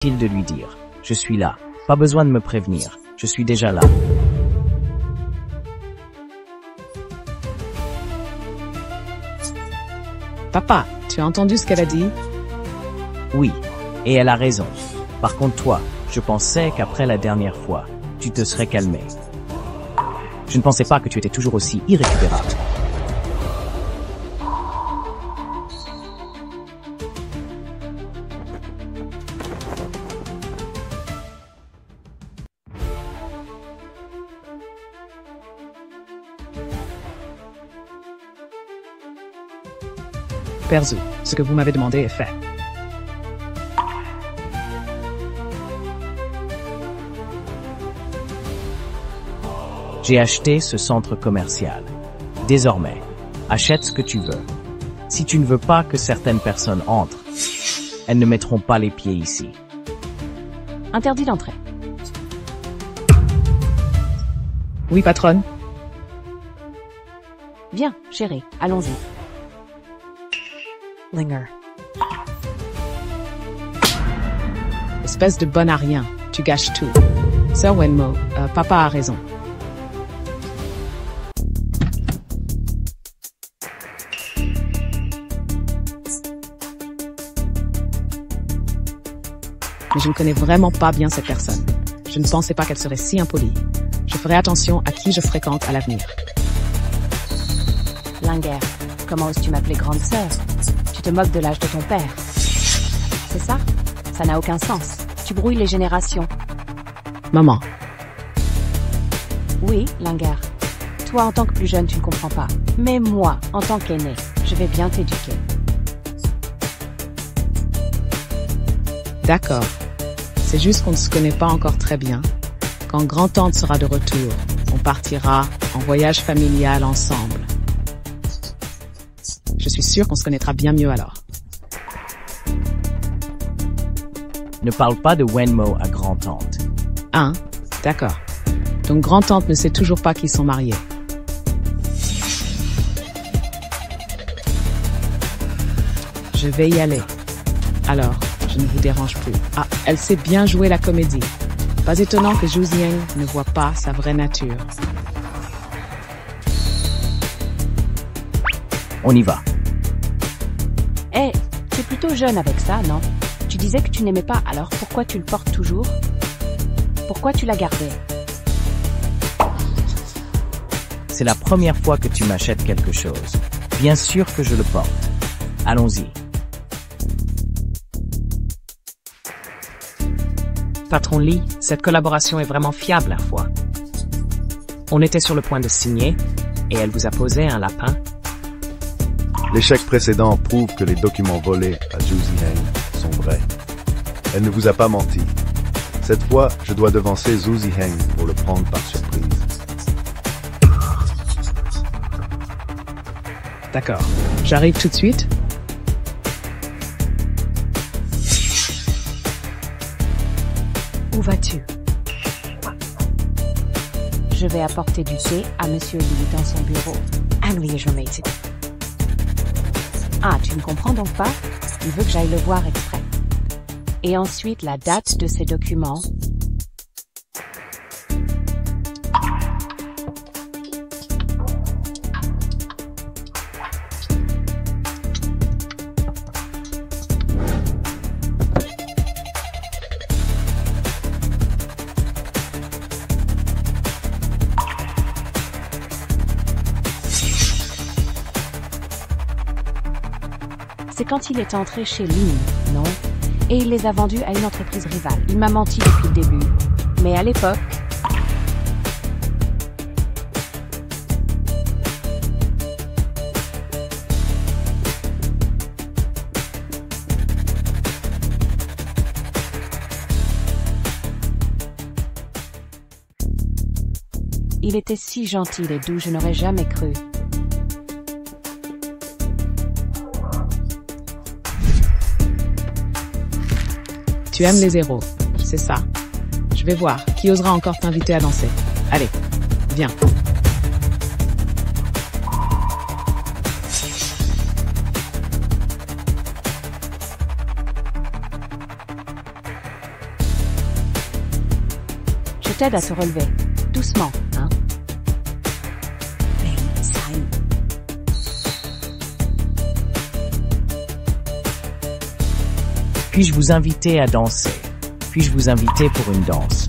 de lui dire. Je suis là. Pas besoin de me prévenir. Je suis déjà là. Papa, tu as entendu ce qu'elle a dit? Oui. Et elle a raison. Par contre toi, je pensais qu'après la dernière fois, tu te serais calmé. Je ne pensais pas que tu étais toujours aussi irrécupérable. Perzu, ce que vous m'avez demandé est fait. J'ai acheté ce centre commercial. Désormais, achète ce que tu veux. Si tu ne veux pas que certaines personnes entrent, elles ne mettront pas les pieds ici. Interdit d'entrer. Oui, patronne. Viens, chérie, allons-y. Linger. Espèce de bon à rien, tu gâches tout. Sir Wenmo, papa a raison. Mais je ne connais vraiment pas bien cette personne. Je ne pensais pas qu'elle serait si impolie. Je ferai attention à qui je fréquente à l'avenir. Linger, comment oses-tu m'appeler grande sœur? Tu te moques de l'âge de ton père. C'est ça? Ça n'a aucun sens. Tu brouilles les générations. Maman. Oui, Linger. Toi, en tant que plus jeune, tu ne comprends pas. Mais moi, en tant qu'aîné, je vais bien t'éduquer. D'accord. C'est juste qu'on ne se connaît pas encore très bien. Quand grand-tante sera de retour, on partira en voyage familial ensemble. Je suis sûre qu'on se connaîtra bien mieux alors. Ne parle pas de Wenmo à grand-tante. Hein? D'accord. Donc grand-tante ne sait toujours pas qu'ils sont mariés. Je vais y aller. Alors, je ne vous dérange plus. Ah, elle sait bien jouer la comédie. Pas étonnant que Zhu Zieng ne voit pas sa vraie nature. On y va. Eh, tu es plutôt jeune avec ça, non? Tu disais que tu n'aimais pas, alors pourquoi tu le portes toujours? Pourquoi tu l'as gardé? C'est la première fois que tu m'achètes quelque chose. Bien sûr que je le porte. Allons-y. Patron Lee, cette collaboration est vraiment fiable la fois. On était sur le point de signer, et elle vous a posé un lapin. L'échec précédent prouve que les documents volés à Zhu Zieng sont vrais. Elle ne vous a pas menti. Cette fois, je dois devancer Zhu Zieng pour le prendre par surprise. D'accord. J'arrive tout de suite. Où vas-tu? Je vais apporter du thé à Monsieur Lee dans son bureau. Ah, tu ne comprends donc pas? Il veut que j'aille le voir exprès. Et ensuite la date de ces documents. C'est quand il est entré chez Lin, non? Et il les a vendus à une entreprise rivale. Il m'a menti depuis le début. Mais à l'époque... Il était si gentil et doux, je n'aurais jamais cru. Tu aimes les zéros, c'est ça. Je vais voir qui osera encore t'inviter à danser. Allez, viens. t'aide à te relever. Doucement, hein. Puis-je vous inviter à danser? Puis-je vous inviter pour une danse?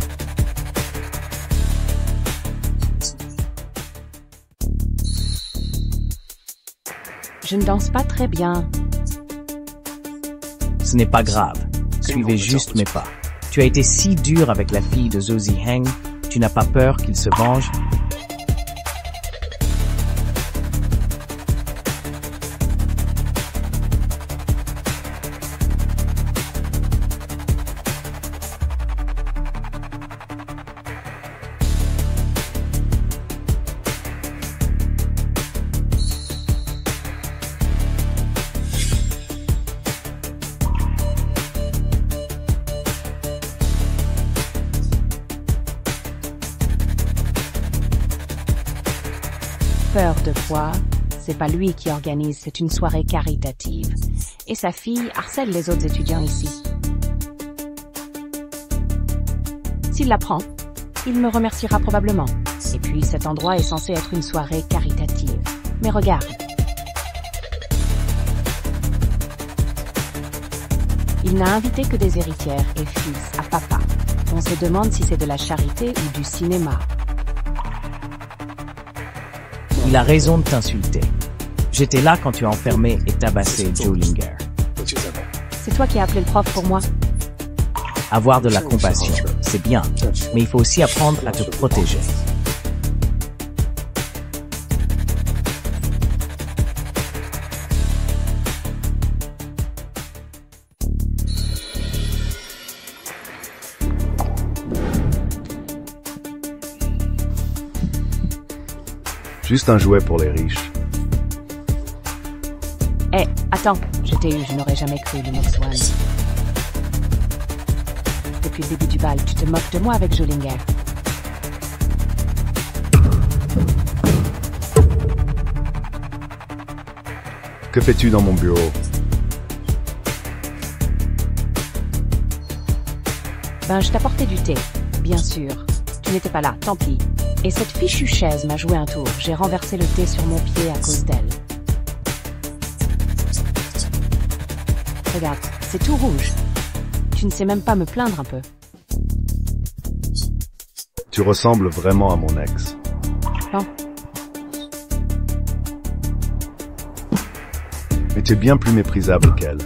Je ne danse pas très bien. Ce n'est pas grave. Suivez juste mes pas. Tu as été si dur avec la fille de Zhou Ziheng. Tu n'as pas peur qu'il se venge? Peur de quoi? C'est pas lui qui organise, c'est une soirée caritative. Et sa fille harcèle les autres étudiants ici. S'il l'apprend, il me remerciera probablement. Et puis cet endroit est censé être une soirée caritative. Mais regarde. Il n'a invité que des héritières et fils à papa. On se demande si c'est de la charité ou du cinéma. Il a raison de t'insulter. J'étais là quand tu as enfermé et tabassé Zhou Linger. C'est toi qui as appelé le prof pour moi? Avoir de la compassion, c'est bien, mais il faut aussi apprendre à te protéger. Juste un jouet pour les riches. Eh, attends, je t'ai eu, je n'aurais jamais cru, le Moxwan. Depuis le début du bal, tu te moques de moi avec Zhou Linger. Que fais-tu dans mon bureau? Ben, je t'apportais du thé, bien sûr. Tu n'étais pas là, tant pis. Et cette fichue chaise m'a joué un tour. J'ai renversé le thé sur mon pied à cause d'elle. Regarde, c'est tout rouge. Tu ne sais même pas me plaindre un peu. Tu ressembles vraiment à mon ex. Non. Mais tu es bien plus méprisable qu'elle.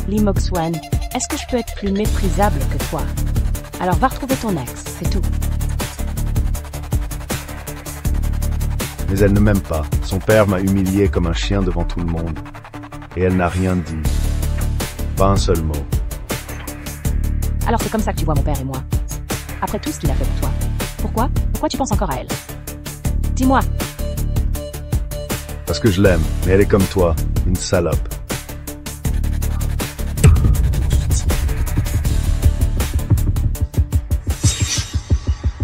Lee Moxwan, est-ce que je peux être plus méprisable que toi? Alors va retrouver ton ex, c'est tout. Mais elle ne m'aime pas. Son père m'a humilié comme un chien devant tout le monde. Et elle n'a rien dit. Pas un seul mot. Alors c'est comme ça que tu vois mon père et moi. Après tout ce qu'il a fait pour toi. Pourquoi? Pourquoi tu penses encore à elle? Dis-moi. Parce que je l'aime, mais elle est comme toi, une salope.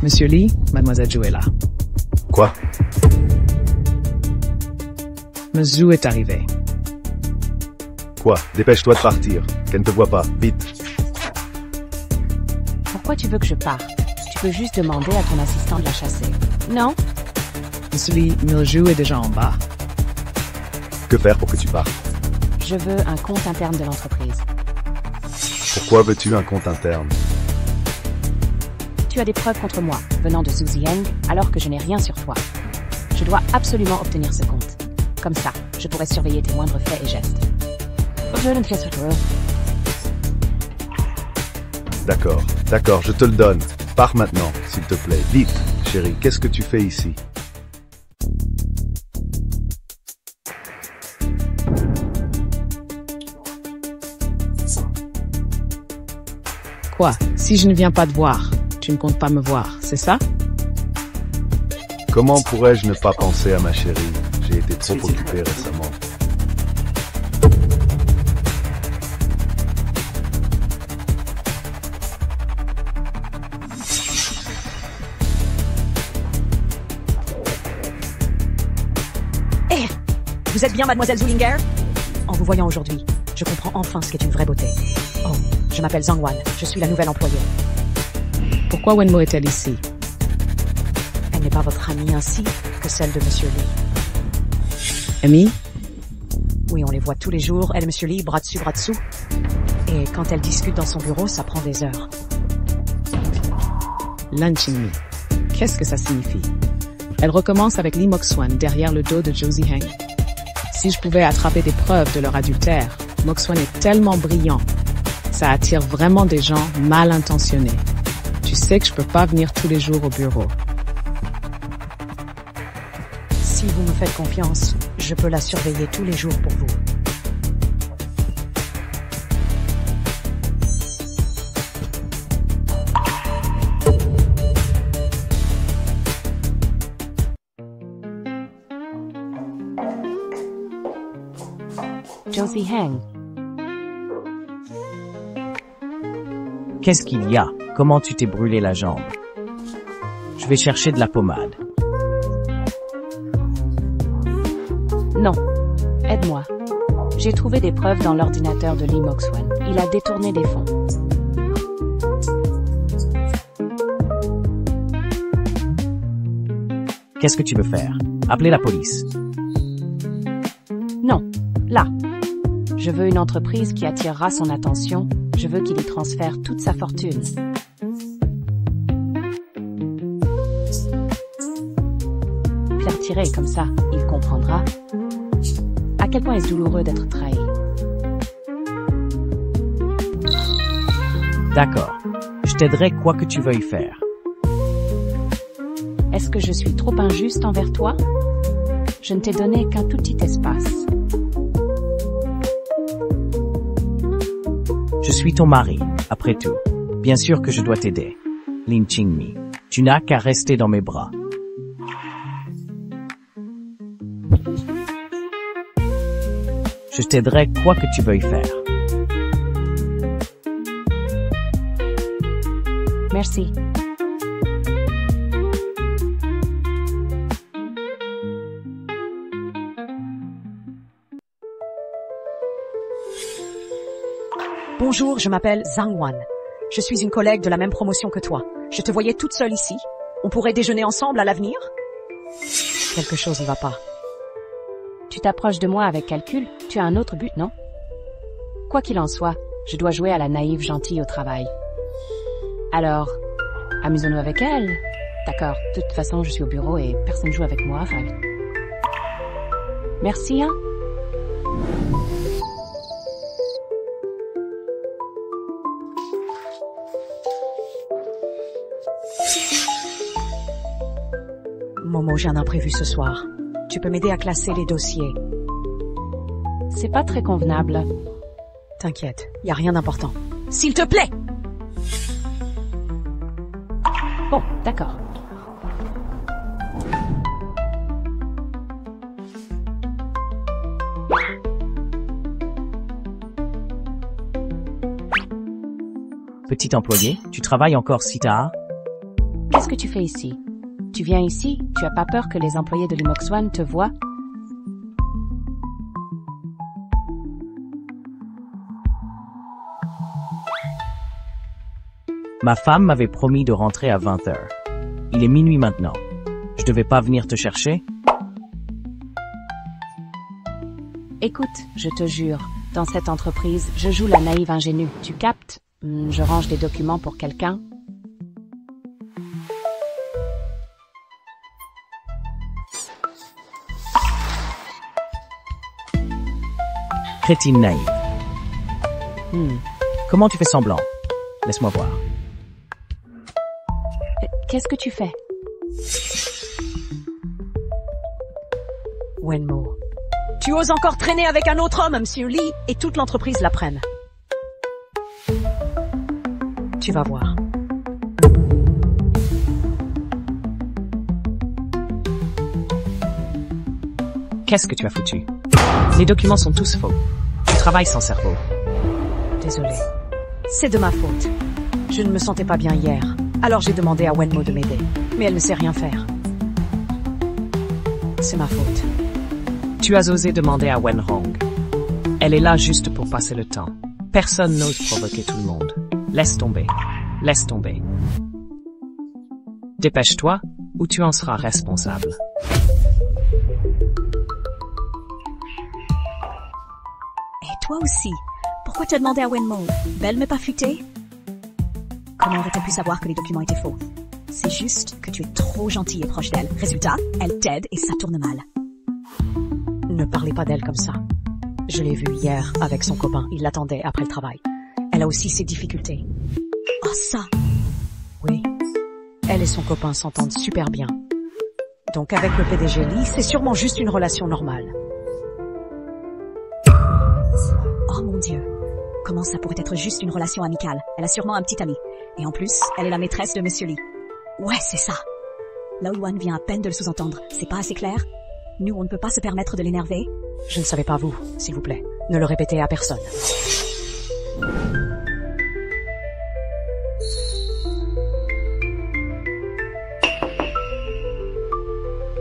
Monsieur Lee, mademoiselle Zhou est là. Quoi? Monsieur Zhou est arrivé. Quoi? Dépêche-toi de partir. Qu'elle ne te voit pas. Vite. Pourquoi tu veux que je parte? Tu peux juste demander à ton assistant de la chasser. Non? Monsieur Lee, Miljou est déjà en bas. Que faire pour que tu partes? Je veux un compte interne de l'entreprise. Pourquoi veux-tu un compte interne? Tu as des preuves contre moi, venant de Zhou Ziheng, alors que je n'ai rien sur toi. Je dois absolument obtenir ce compte. Comme ça, je pourrai surveiller tes moindres faits et gestes. Je ne fais pas. D'accord, d'accord, je te le donne. Pars maintenant, s'il te plaît. Vite, chérie, qu'est-ce que tu fais ici? Quoi? Si je ne viens pas te voir, tu ne comptes pas me voir, c'est ça? Comment pourrais-je ne pas penser à ma chérie? J'ai été trop occupé récemment. Eh! Vous êtes bien mademoiselle Zhou Linger? En vous voyant aujourd'hui, je comprends enfin ce qu'est une vraie beauté. Oh, je m'appelle Zhang Wan, je suis la nouvelle employée. Pourquoi Wenmo est-elle ici? Elle n'est pas votre amie ainsi que celle de Monsieur Lee. Amy? Oui, on les voit tous les jours, elle et Monsieur Lee, bras dessus, bras dessous. Et quand elles discutent dans son bureau, ça prend des heures. Lan Qingmi. Qu'est-ce que ça signifie? Elle recommence avec Lee Moxwan derrière le dos de Josie Heng. Si je pouvais attraper des preuves de leur adultère, Moxwan est tellement brillant. Ça attire vraiment des gens mal intentionnés. Tu sais que je peux pas venir tous les jours au bureau. Si vous me faites confiance, je peux la surveiller tous les jours pour vous. Josie Heng. Qu'est-ce qu'il y a? Comment tu t'es brûlé la jambe? Je vais chercher de la pommade. Non. Aide-moi. J'ai trouvé des preuves dans l'ordinateur de Lee Moxwan. Il a détourné des fonds. Qu'est-ce que tu veux faire? Appeler la police. Non. Là. Je veux une entreprise qui attirera son attention. Je veux qu'il y transfère toute sa fortune. Faire tirer comme ça, il comprendra. À quel point est-ce douloureux d'être trahi? D'accord. Je t'aiderai quoi que tu veuilles faire. Est-ce que je suis trop injuste envers toi? Je ne t'ai donné qu'un tout petit espace. Je suis ton mari, après tout. Bien sûr que je dois t'aider. Lin Qingmi, tu n'as qu'à rester dans mes bras. Je t'aiderai quoi que tu veuilles faire. Merci. Bonjour, je m'appelle Zhang Wan. Je suis une collègue de la même promotion que toi. Je te voyais toute seule ici. On pourrait déjeuner ensemble à l'avenir? Quelque chose ne va pas. Tu t'approches de moi avec calcul, tu as un autre but, non? Quoi qu'il en soit, je dois jouer à la naïve gentille au travail. Alors, amusons-nous avec elle. D'accord, de toute façon, je suis au bureau et personne joue avec moi, enfin. Merci, hein? Momo, j'ai un imprévu ce soir. Tu peux m'aider à classer les dossiers? C'est pas très convenable. T'inquiète, y a rien d'important. S'il te plaît! Bon, d'accord. Petit employé, tu travailles encore si tard? Qu'est-ce que tu fais ici? Tu viens ici? Tu as pas peur que les employés de Lee Moxwan te voient? Ma femme m'avait promis de rentrer à 20h. Il est minuit maintenant. Je devais pas venir te chercher? Écoute, je te jure, dans cette entreprise, je joue la naïve ingénue. Tu captes? Je range des documents pour quelqu'un. Crétine naïve. Comment tu fais semblant? Laisse-moi voir. Qu'est-ce que tu fais? Wenmo. Tu oses encore traîner avec un autre homme, Monsieur Lee, et toute l'entreprise l'apprenne. Tu vas voir. Qu'est-ce que tu as foutu? Les documents sont tous faux. Tu travailles sans cerveau. Désolée. C'est de ma faute. Je ne me sentais pas bien hier. Alors j'ai demandé à Wenmo de m'aider. Mais elle ne sait rien faire. C'est ma faute. Tu as osé demander à Wen Hong. Elle est là juste pour passer le temps. Personne n'ose provoquer tout le monde. Laisse tomber. Laisse tomber. Dépêche-toi, ou tu en seras responsable. Et toi aussi. Pourquoi tu as demandé à Wenmo? Belle mais pas futée? Comment aurait-elle pu savoir que les documents étaient faux? C'est juste que tu es trop gentil et proche d'elle. Résultat, elle t'aide et ça tourne mal. Ne parlez pas d'elle comme ça. Je l'ai vue hier avec son copain. Il l'attendait après le travail. Elle a aussi ses difficultés. Oh ça! Oui. Elle et son copain s'entendent super bien. Donc avec le PDG Lee, c'est sûrement juste une relation normale. Oh mon Dieu. Comment ça pourrait être juste une relation amicale? Elle a sûrement un petit ami. Et en plus, elle est la maîtresse de Monsieur Lee. Ouais, c'est ça. Lao Yuan vient à peine de le sous-entendre. C'est pas assez clair? Nous, on ne peut pas se permettre de l'énerver? Je ne savais pas vous, s'il vous plaît. Ne le répétez à personne.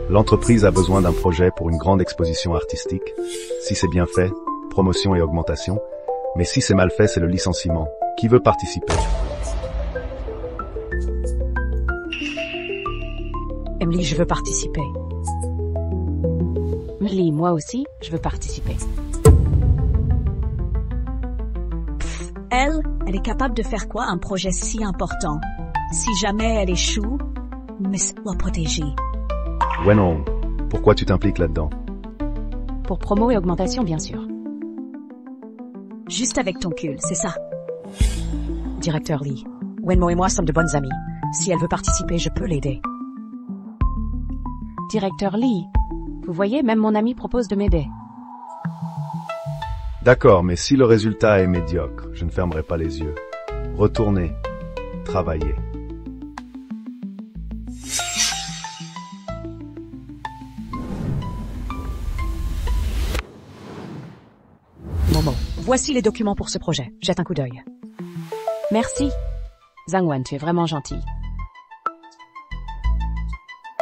L'entreprise a besoin d'un projet pour une grande exposition artistique. Si c'est bien fait, promotion et augmentation. Mais si c'est mal fait, c'est le licenciement. Qui veut participer? Emily, je veux participer. Lee, moi aussi, je veux participer. Elle est capable de faire quoi un projet si important? Si jamais elle échoue, Miss doit protéger. Ouais non, pourquoi tu t'impliques là-dedans? Pour promo et augmentation, bien sûr. Juste avec ton cul, c'est ça? Directeur Lee, Wenmo et moi sommes de bonnes amies. Si elle veut participer, je peux l'aider. Directeur Lee, vous voyez, même mon ami propose de m'aider. D'accord, mais si le résultat est médiocre, je ne fermerai pas les yeux. Retournez, travaillez. Momo, voici les documents pour ce projet. Jette un coup d'œil. Merci. Zhang-Wan, tu es vraiment gentil.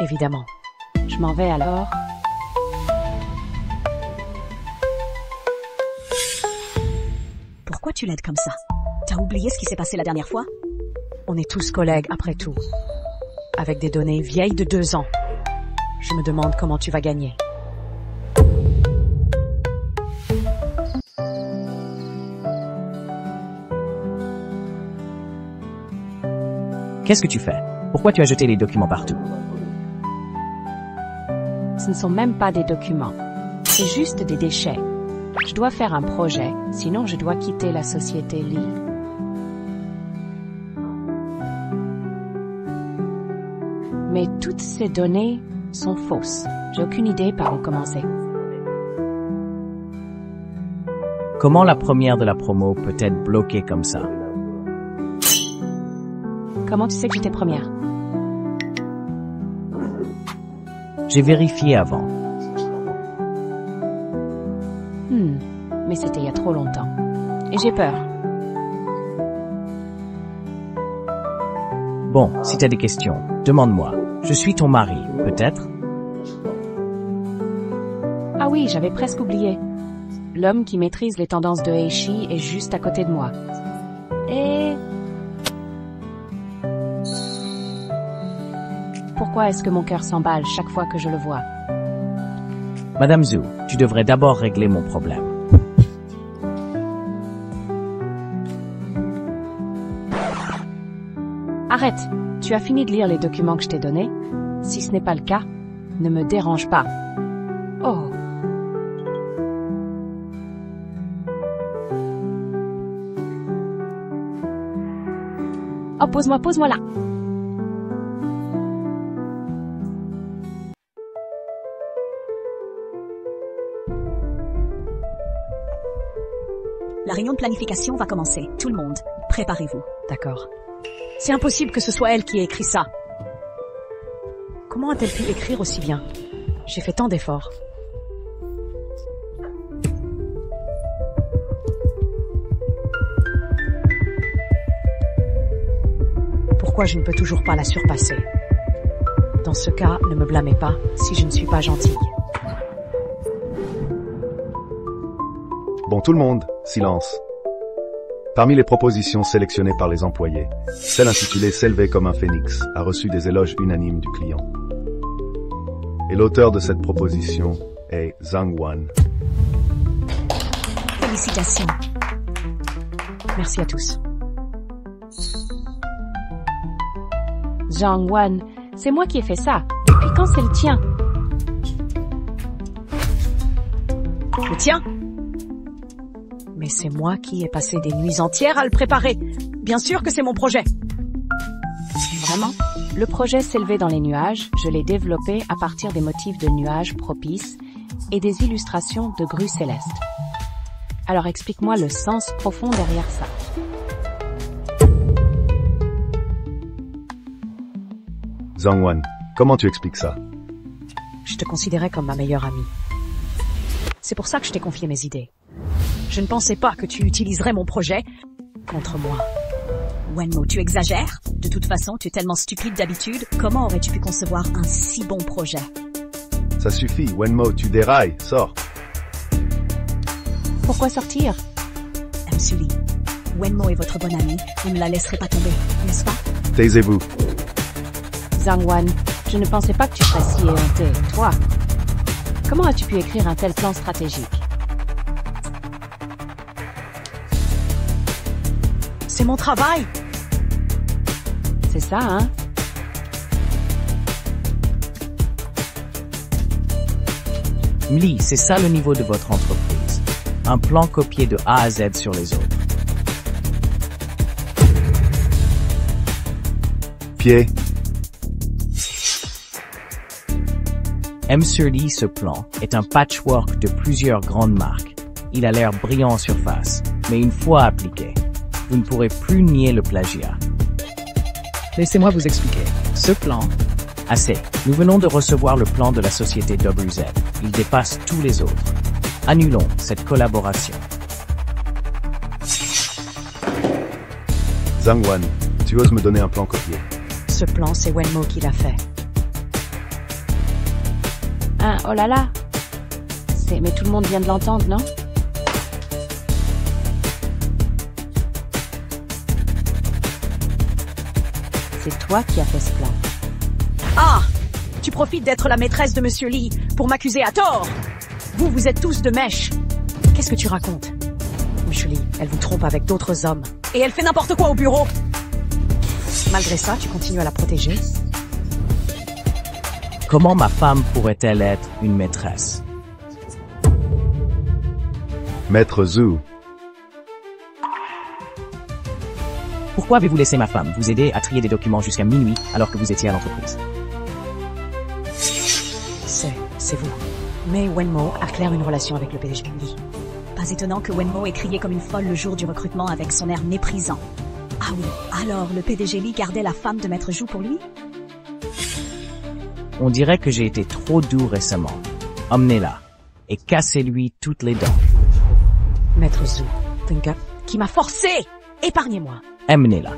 Évidemment. Je m'en vais alors. Pourquoi tu l'aides comme ça? T'as oublié ce qui s'est passé la dernière fois? On est tous collègues après tout. Avec des données vieilles de 2 ans. Je me demande comment tu vas gagner. Qu'est-ce que tu fais? Pourquoi tu as jeté les documents partout? Ce ne sont même pas des documents. C'est juste des déchets. Je dois faire un projet, sinon je dois quitter la société Lee. Mais toutes ces données sont fausses. J'ai aucune idée par où commencer. Comment la première de la promo peut être bloquée comme ça? Comment tu sais que j'étais première? J'ai vérifié avant. Mais c'était il y a trop longtemps. Et j'ai peur. Bon, si t'as des questions, demande-moi. Je suis ton mari, peut-être? Ah oui, j'avais presque oublié. L'homme qui maîtrise les tendances de Heishi est juste à côté de moi. Et... pourquoi est-ce que mon cœur s'emballe chaque fois que je le vois? Madame Zhu, tu devrais d'abord régler mon problème. Arrête! Tu as fini de lire les documents que je t'ai donnés? Si ce n'est pas le cas, ne me dérange pas. Oh! Oh, pose-moi là! La réunion de planification va commencer. Tout le monde, préparez-vous. D'accord. C'est impossible que ce soit elle qui ait écrit ça. Comment a-t-elle pu écrire aussi bien? J'ai fait tant d'efforts. Pourquoi je ne peux toujours pas la surpasser? Dans ce cas, ne me blâmez pas si je ne suis pas gentille. Bon tout le monde, silence. Parmi les propositions sélectionnées par les employés, celle intitulée « S'élever comme un phénix » a reçu des éloges unanimes du client. Et l'auteur de cette proposition est Zhang Wan. Félicitations. Merci à tous. Zhang Wan, c'est moi qui ai fait ça. Depuis quand c'est le tien? Le tien? Mais c'est moi qui ai passé des nuits entières à le préparer. Bien sûr que c'est mon projet. Vraiment? Le projet s'élevait dans les nuages, je l'ai développé à partir des motifs de nuages propices et des illustrations de grues célestes. Alors explique-moi le sens profond derrière ça. Zhang Wan, comment tu expliques ça? Je te considérais comme ma meilleure amie. C'est pour ça que je t'ai confié mes idées. Je ne pensais pas que tu utiliserais mon projet contre moi. Wenmo, tu exagères? De toute façon, tu es tellement stupide d'habitude. Comment aurais-tu pu concevoir un si bon projet? Ça suffit, Wenmo, tu dérailles, sors. Pourquoi sortir? Lee, Wenmo est votre bonne amie. Vous ne la laisserez pas tomber, n'est-ce pas? Taisez-vous. Zhang Wan, je ne pensais pas que tu serais si éhonté, toi. Comment as-tu pu écrire un tel plan stratégique? C'est mon travail. C'est ça, hein? Lee, c'est ça le niveau de votre entreprise. Un plan copié de A à Z sur les autres. Pied. Monsieur Lee, ce plan est un patchwork de plusieurs grandes marques. Il a l'air brillant en surface, mais une fois appliqué, vous ne pourrez plus nier le plagiat. Laissez-moi vous expliquer. Ce plan, Assez. Nous venons de recevoir le plan de la société WZ. Il dépasse tous les autres. Annulons cette collaboration. Zhang Wan, tu oses me donner un plan copié? Ce plan, c'est Wenmo qui l'a fait. Hein, oh là là. Mais tout le monde vient de l'entendre, non? C'est toi qui as fait ce plan. Ah! Tu profites d'être la maîtresse de Monsieur Lee pour m'accuser à tort! Vous êtes tous de mèche. Qu'est-ce que tu racontes? Monsieur Lee, elle vous trompe avec d'autres hommes. Et elle fait n'importe quoi au bureau! Malgré ça, tu continues à la protéger? Comment ma femme pourrait-elle être une maîtresse? Maître Zhu. Pourquoi avez-vous laissé ma femme vous aider à trier des documents jusqu'à minuit alors que vous étiez à l'entreprise? C'est vous. Mais Wenmo a clair une relation avec le PDG Lee. Pas étonnant que Wenmo ait crié comme une folle le jour du recrutement avec son air méprisant. Ah oui, alors le PDG Lee gardait la femme de Maître Zhu pour lui? On dirait que j'ai été trop doux récemment. Emmenez-la et cassez-lui toutes les dents. Maître Zhu, Tinka, qui m'a forcé! Épargnez-moi! Emmenez-la.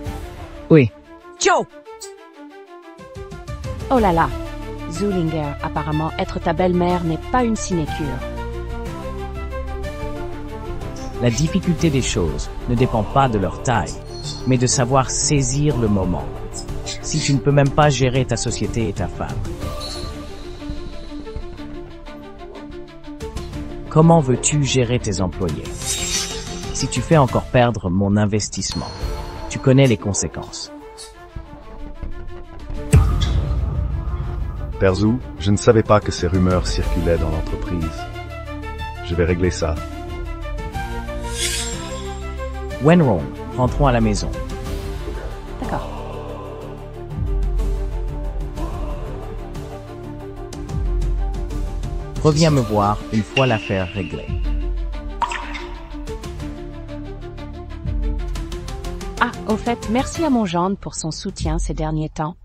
oui. Joe! Oh là là. Zulinger, apparemment, être ta belle-mère n'est pas une sinécure. La difficulté des choses ne dépend pas de leur taille, mais de savoir saisir le moment. Si tu ne peux même pas gérer ta société et ta femme, comment veux-tu gérer tes employés? Si tu fais encore perdre mon investissement, tu connais les conséquences. Père Zhu, je ne savais pas que ces rumeurs circulaient dans l'entreprise. Je vais régler ça. Wenrong, rentrons à la maison. D'accord. Reviens me voir une fois l'affaire réglée. Ah, au fait, merci à mon gendre pour son soutien ces derniers temps.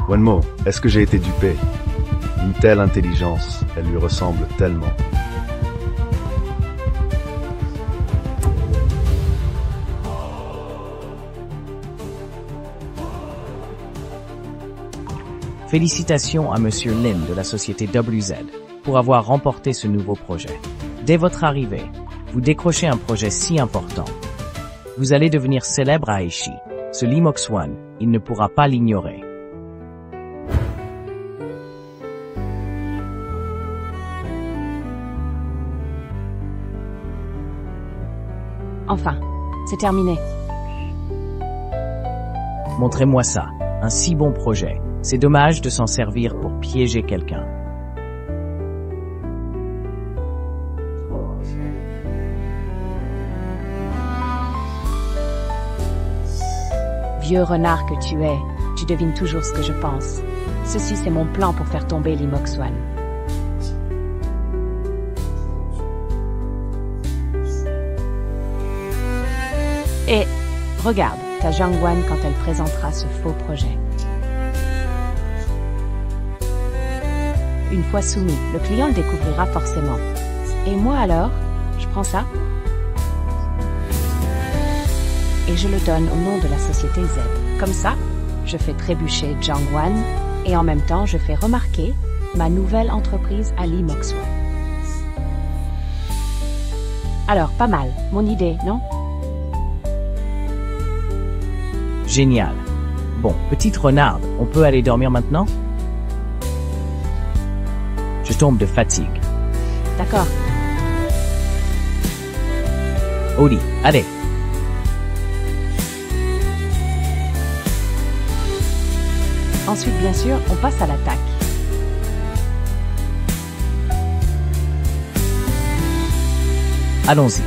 Wenmo, est-ce que j'ai été dupé? Une telle intelligence, elle lui ressemble tellement. Félicitations à Monsieur Lin de la société WZ pour avoir remporté ce nouveau projet. Dès votre arrivée, vous décrochez un projet si important. Vous allez devenir célèbre à Aichi. Ce Lee Mok-swan, il ne pourra pas l'ignorer. Enfin, c'est terminé. Montrez-moi ça, un si bon projet. C'est dommage de s'en servir pour piéger quelqu'un. Vieux renard que tu es, tu devines toujours ce que je pense. Ceci, c'est mon plan pour faire tomber Lee Mok-swan. Et regarde ta Jang-wan quand elle présentera ce faux projet. Une fois soumis, le client le découvrira forcément. Et moi alors, je prends ça et je le donne au nom de la société Z. Comme ça, je fais trébucher Jang-wan et en même temps, je fais remarquer ma nouvelle entreprise à Lee Mok-swan. Alors, pas mal, mon idée, non? Génial. Bon, petite renarde, on peut aller dormir maintenant? Je tombe de fatigue. D'accord. Odie, allez. Ensuite, bien sûr, on passe à l'attaque. Allons-y.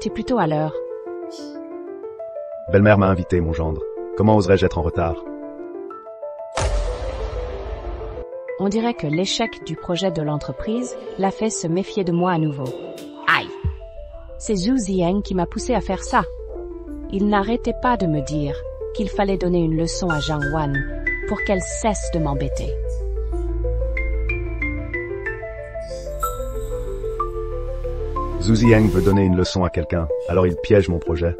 T'es plutôt à l'heure. Belle-mère m'a invité, mon gendre. Comment oserais-je être en retard? On dirait que l'échec du projet de l'entreprise l'a fait se méfier de moi à nouveau. Aïe! C'est Zhu Zieng qui m'a poussé à faire ça. Il n'arrêtait pas de me dire qu'il fallait donner une leçon à Jang-wan pour qu'elle cesse de m'embêter. Zhu Zieng veut donner une leçon à quelqu'un, alors il piège mon projet.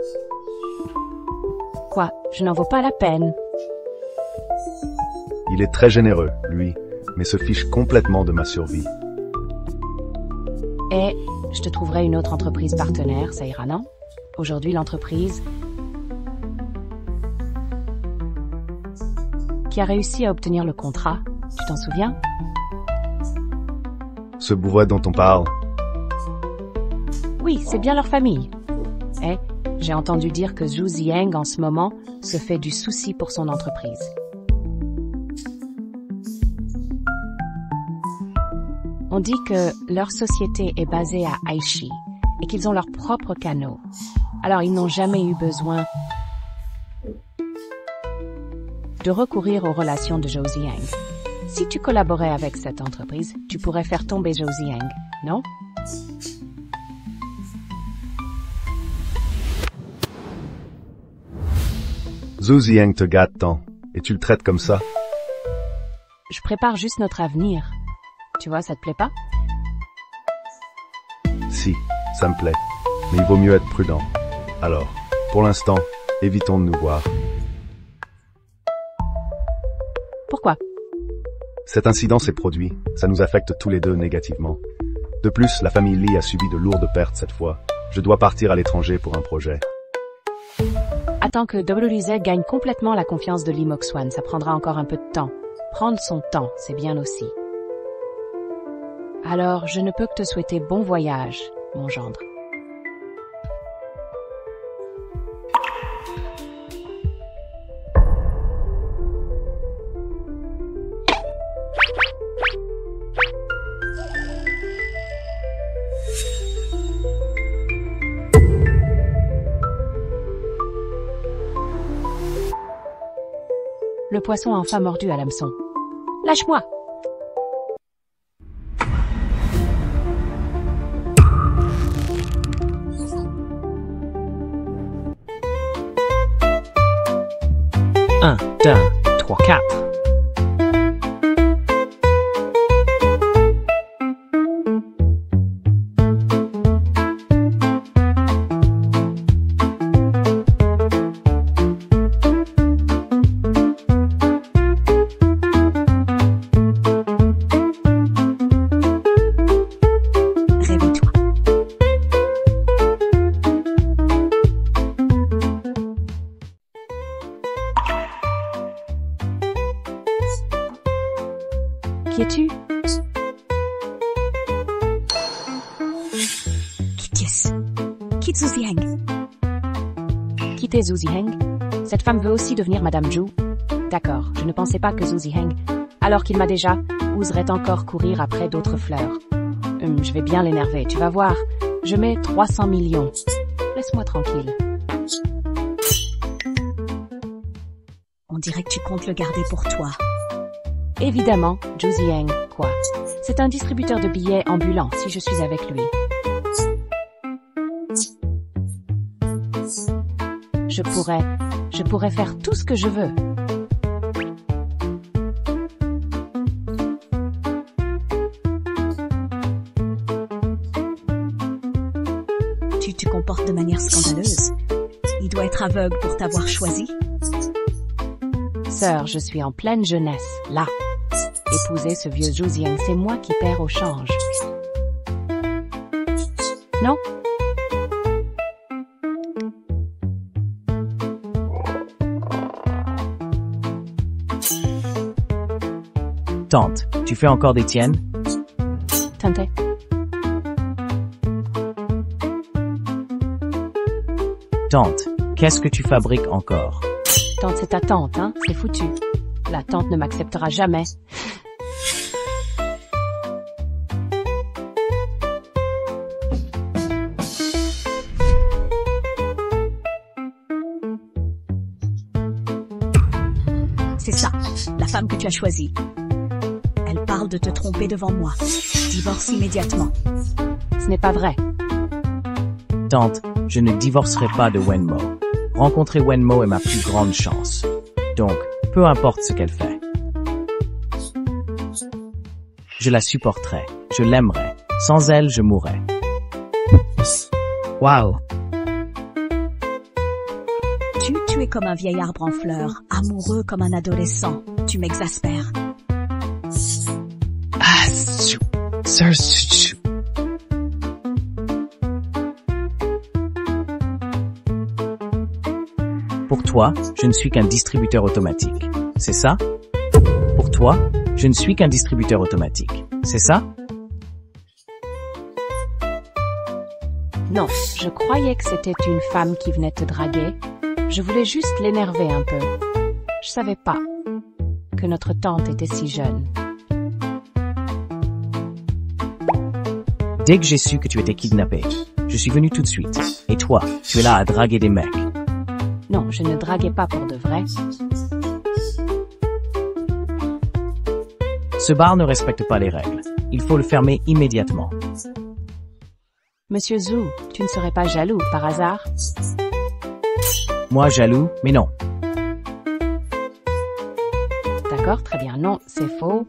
Quoi? Je n'en vaux pas la peine. Il est très généreux, lui, mais se fiche complètement de ma survie. Et je te trouverai une autre entreprise partenaire, ça ira, non? Aujourd'hui, l'entreprise qui a réussi à obtenir le contrat, tu t'en souviens? Ce bourreau dont on parle. Oui, c'est bien leur famille. Et j'ai entendu dire que Zhu Zieng, en ce moment, se fait du souci pour son entreprise. On dit que leur société est basée à Aichi et qu'ils ont leurs propres canaux. Alors ils n'ont jamais eu besoin de recourir aux relations de Zhou Zieng. Si tu collaborais avec cette entreprise, tu pourrais faire tomber Zhou Zieng, non? Zhu Zieng te gâte tant, et tu le traites comme ça? Je prépare juste notre avenir. Tu vois, ça te plaît pas? Si, ça me plaît. Mais il vaut mieux être prudent. Alors, pour l'instant, évitons de nous voir. Pourquoi? Cet incident s'est produit. Ça nous affecte tous les deux négativement. De plus, la famille Lee a subi de lourdes pertes cette fois. Je dois partir à l'étranger pour un projet. Attends que WZ gagne complètement la confiance de Lee Mok-swan, ça prendra encore un peu de temps. Prendre son temps, c'est bien aussi. Alors, je ne peux que te souhaiter bon voyage, mon gendre. Le poisson a enfin mordu à l'hameçon. Lâche-moi! Un, deux, trois, quatre. Qui es-tu? Kiss. Quitte Suzy Heng. Quitter Suzy Heng? Cette femme veut aussi devenir Madame Zhu? D'accord, je ne pensais pas que Suzy Heng, alors qu'il m'a déjà, oserait encore courir après d'autres fleurs. Je vais bien l'énerver, tu vas voir. Je mets 300 millions. Laisse-moi tranquille. On dirait que tu comptes le garder pour toi. Évidemment, Zhu Ziheng, quoi. C'est un distributeur de billets ambulant si je suis avec lui. Je pourrais faire tout ce que je veux. Tu te comportes de manière scandaleuse. Il doit être aveugle pour t'avoir choisi. Sœur, je suis en pleine jeunesse, là. Épouser ce vieux Zhu Ziheng, c'est moi qui perds au change. Non? Tante, tu fais encore des tiennes? Tante. Tante, qu'est-ce que tu fabriques encore? Tante, c'est ta tante, hein? C'est foutu. La tante ne m'acceptera jamais. C'est ça, la femme que tu as choisie. Elle parle de te tromper devant moi. Divorce immédiatement. Ce n'est pas vrai. Tante, je ne divorcerai pas de Wenmo. Rencontrer Wenmo est ma plus grande chance. Donc, peu importe ce qu'elle fait. Je la supporterai, je l'aimerai. Sans elle, je mourrai. Wow. Tu es comme un vieil arbre en fleurs, amoureux comme un adolescent. Tu m'exaspères. Pour toi, je ne suis qu'un distributeur automatique. C'est ça? Pour toi, je ne suis qu'un distributeur automatique. C'est ça? Non, je croyais que c'était une femme qui venait te draguer. Je voulais juste l'énerver un peu. Je savais pas que notre tante était si jeune. Dès que j'ai su que tu étais kidnappé, je suis venu tout de suite. Et toi, tu es là à draguer des mecs. Non, je ne draguais pas pour de vrai. Ce bar ne respecte pas les règles. Il faut le fermer immédiatement. Monsieur Zhu, tu ne serais pas jaloux par hasard? Moi jaloux, mais non. D'accord, très bien. Non, c'est faux.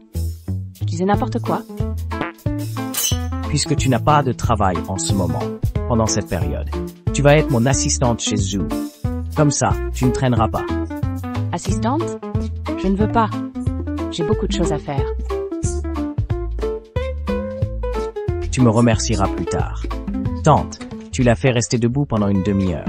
Je disais n'importe quoi. Puisque tu n'as pas de travail en ce moment, pendant cette période, tu vas être mon assistante chez Zhu. Comme ça, tu ne traîneras pas. Assistante? Je ne veux pas. J'ai beaucoup de choses à faire. Tu me remercieras plus tard. Tante, tu l'as fait rester debout pendant une demi-heure.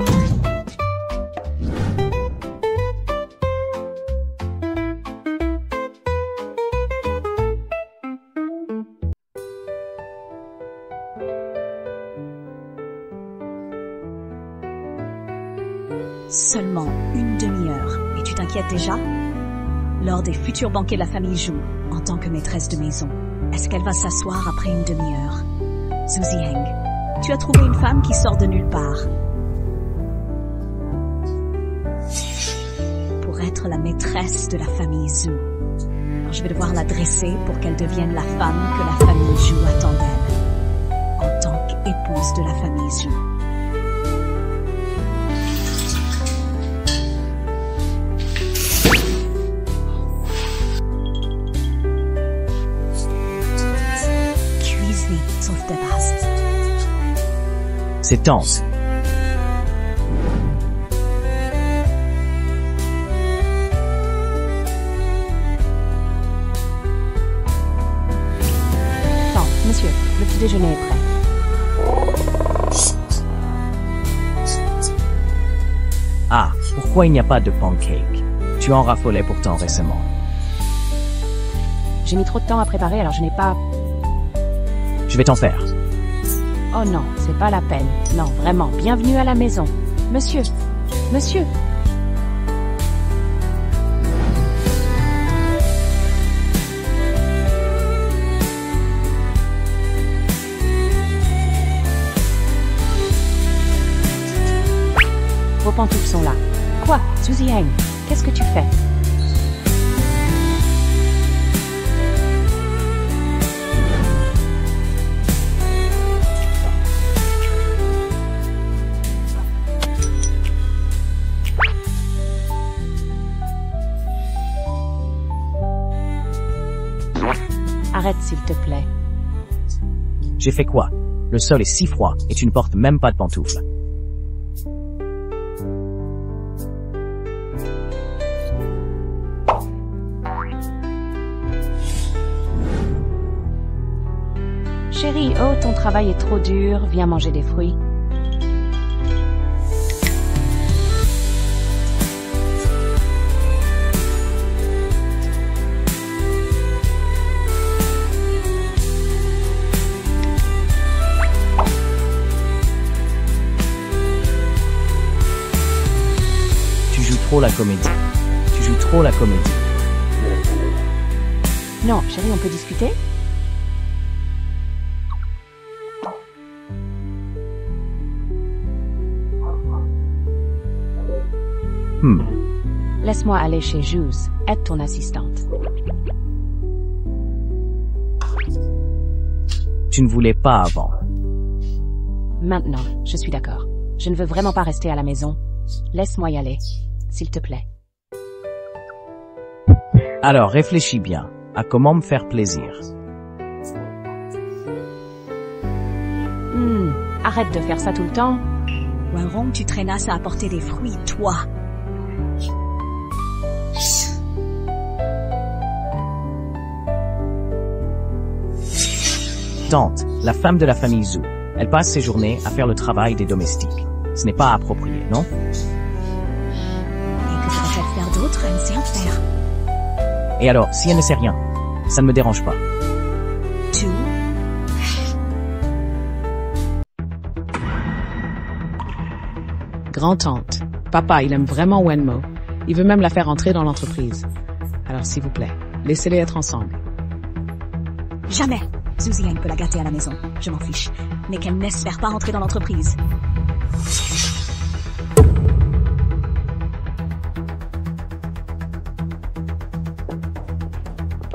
Seulement une demi-heure. Et tu t'inquiètes déjà? Lors des futurs banquets de la famille Zhu, en tant que maîtresse de maison, est-ce qu'elle va s'asseoir après une demi-heure? Zhu Ziheng, tu as trouvé une femme qui sort de nulle part. Pour être la maîtresse de la famille Zhu. Alors je vais devoir la dresser pour qu'elle devienne la femme que la famille Zhu attend d'elle. En tant qu'épouse de la famille Zhu. Sauf de base. C'est Tante. Tante, monsieur, le petit déjeuner est prêt. Ah, pourquoi il n'y a pas de pancake? Tu en raffolais pourtant récemment. J'ai mis trop de temps à préparer, alors je n'ai pas... Je vais t'en faire. Oh non, c'est pas la peine. Non, vraiment, bienvenue à la maison. Monsieur, monsieur. Vos pantoufles sont là. Quoi, Suzy Heng, qu'est-ce que tu fais? Arrête s'il te plaît. J'ai fait quoi? Le sol est si froid et tu ne portes même pas de pantoufles. Chérie, oh ton travail est trop dur, viens manger des fruits. Tu joues trop la comédie. Tu joues trop la comédie. Non, chérie, on peut discuter? Laisse-moi aller chez Jules, aide ton assistante. Tu ne voulais pas avant. Maintenant, je suis d'accord. Je ne veux vraiment pas rester à la maison. Laisse-moi y aller, s'il te plaît. Alors réfléchis bien à comment me faire plaisir. Arrête de faire ça tout le temps. Wenrong, tu traînasses à apporter des fruits, toi. Tante, la femme de la famille Zhu, elle passe ses journées à faire le travail des domestiques. Ce n'est pas approprié, non? Et que pourrait-elle faire d'autre? Elle ne sait rien faire. Et alors, si elle ne sait rien, ça ne me dérange pas. Tout. Grand-tante, papa, il aime vraiment Wenmo. Il veut même la faire entrer dans l'entreprise. Alors s'il vous plaît, laissez-les être ensemble. Jamais. Suzy Heng peut la gâter à la maison. Je m'en fiche. Mais qu'elle n'espère pas entrer dans l'entreprise.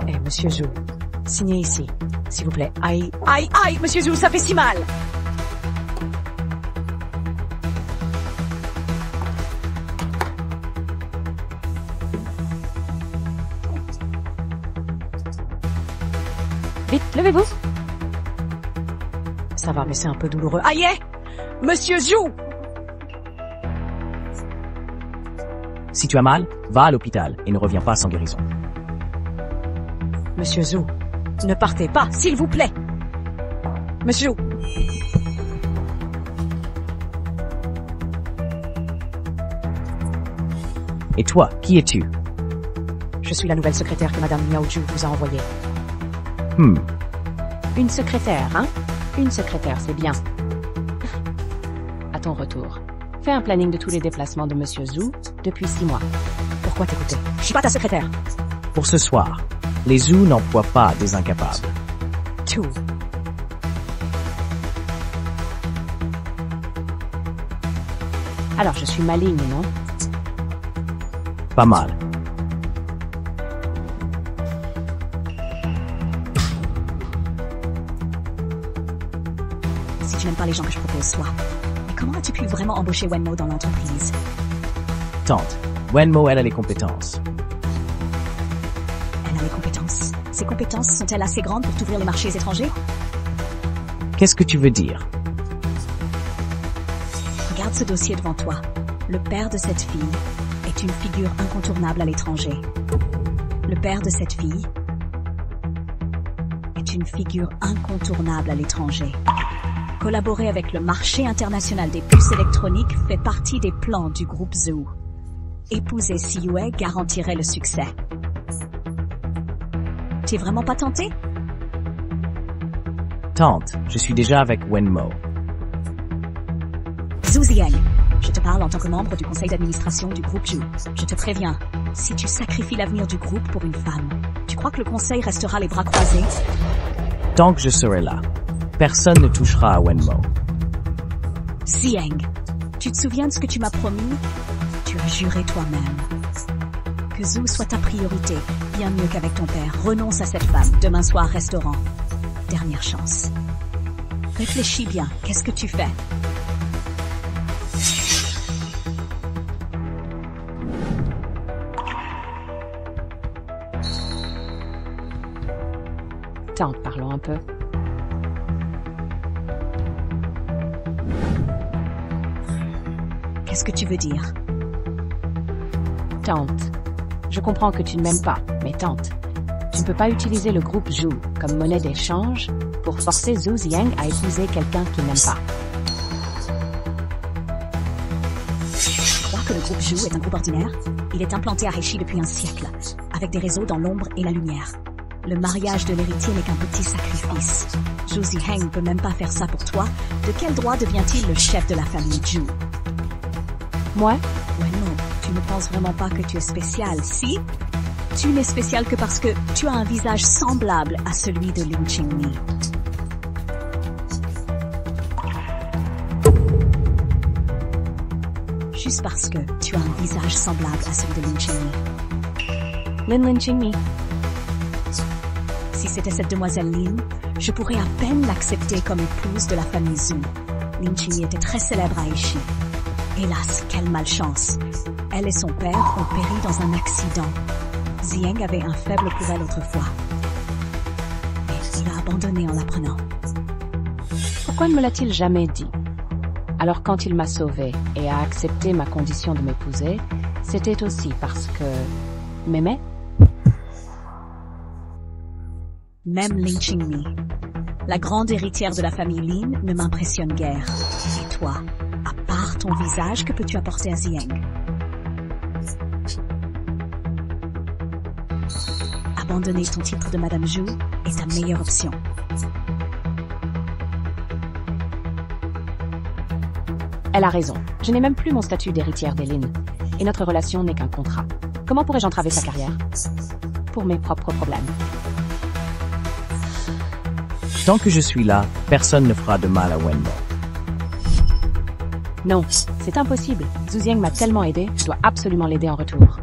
Eh, monsieur Zhu, signez ici, s'il vous plaît. Aïe, aïe, aïe, monsieur Zhu, ça fait si mal. Vite, levez-vous. Ça va, mais c'est un peu douloureux. Aïe, monsieur Zhu. Si tu as mal, va à l'hôpital et ne reviens pas sans guérison. Monsieur Zhu, ne partez pas, s'il vous plaît. Monsieur Zhu. Et toi, qui es-tu? Je suis la nouvelle secrétaire que Madame Miao Zhu vous a envoyée. Une secrétaire, hein? Une secrétaire, c'est bien. À ton retour, fais un planning de tous les déplacements de Monsieur Zhu depuis 6 mois. Pourquoi t'écouter? Je suis pas ta secrétaire. Pour ce soir, les Zhu n'emploient pas des incapables. Tout. Alors je suis maligne, non? Pas mal. Si tu n'aimes pas les gens que je propose, soit. Mais comment as-tu pu vraiment embaucher Wenmo dans l'entreprise? Tante, Wenmo, elle a les compétences. Elle a les compétences. Ses compétences sont-elles assez grandes pour t'ouvrir les marchés étrangers? Qu'est-ce que tu veux dire? Regarde ce dossier devant toi. Le père de cette fille est une figure incontournable à l'étranger. Le père de cette fille est une figure incontournable à l'étranger. Collaborer avec le marché international des puces électroniques fait partie des plans du groupe Zhu. Épouser Si Yue garantirait le succès. T'es vraiment pas tenté? Tante, je suis déjà avec Wenmo. Zhu Ziyang, je te parle en tant que membre du conseil d'administration du groupe Zhu. Je te préviens, si tu sacrifies l'avenir du groupe pour une femme, tu crois que le conseil restera les bras croisés? Tant que je serai là, personne ne touchera à Wenmo. Ziyang, tu te souviens de ce que tu m'as promis? Tu as juré toi-même. Que Zhu soit ta priorité, bien mieux qu'avec ton père. Renonce à cette femme, demain soir restaurant. Dernière chance. Réfléchis bien, qu'est-ce que tu fais? Tante, parlons un peu. Qu'est-ce que tu veux dire? Tante, je comprends que tu ne m'aimes pas, mais tante, tu ne peux pas utiliser le groupe Zhu comme monnaie d'échange pour forcer Zhu Ziyang à épouser quelqu'un qu'il n'aime pas. Tu crois que le groupe Zhu est un groupe ordinaire? Il est implanté à Heishi depuis un siècle, avec des réseaux dans l'ombre et la lumière. Le mariage de l'héritier n'est qu'un petit sacrifice. Zhu Ziyang ne peut même pas faire ça pour toi. De quel droit devient-il le chef de la famille Zhu? Moi? Ouais, non, tu ne penses vraiment pas que tu es spécial, si? Tu n'es spécial que parce que tu as un visage semblable à celui de Lin Qingmi. Juste parce que tu as un visage semblable à celui de Lin Qingmi. Lin Qingmi. Si c'était cette demoiselle Lin, je pourrais à peine l'accepter comme épouse de la famille Zhu. Lin Qingmi était très célèbre à Heishi. Hélas, quelle malchance. Elle et son père ont péri dans un accident. Ziyang avait un faible pour elle autrefois. Mais il a abandonné en l'apprenant. Pourquoi ne me l'a-t-il jamais dit? Alors quand il m'a sauvée et a accepté ma condition de m'épouser, c'était aussi parce que... m'aimait? Même Lin Qingmi, la grande héritière de la famille Lin, ne m'impressionne guère. Et toi, à part ton visage, que peux-tu apporter à Ziyang? Abandonner ton titre de Madame Zhu est ta meilleure option. Elle a raison. Je n'ai même plus mon statut d'héritière des Lin. Et notre relation n'est qu'un contrat. Comment pourrais-je entraver sa carrière? Pour mes propres problèmes. Tant que je suis là, personne ne fera de mal à Wenmo. Non, c'est impossible. Zhu Ziyang m'a tellement aidé, je dois absolument l'aider en retour.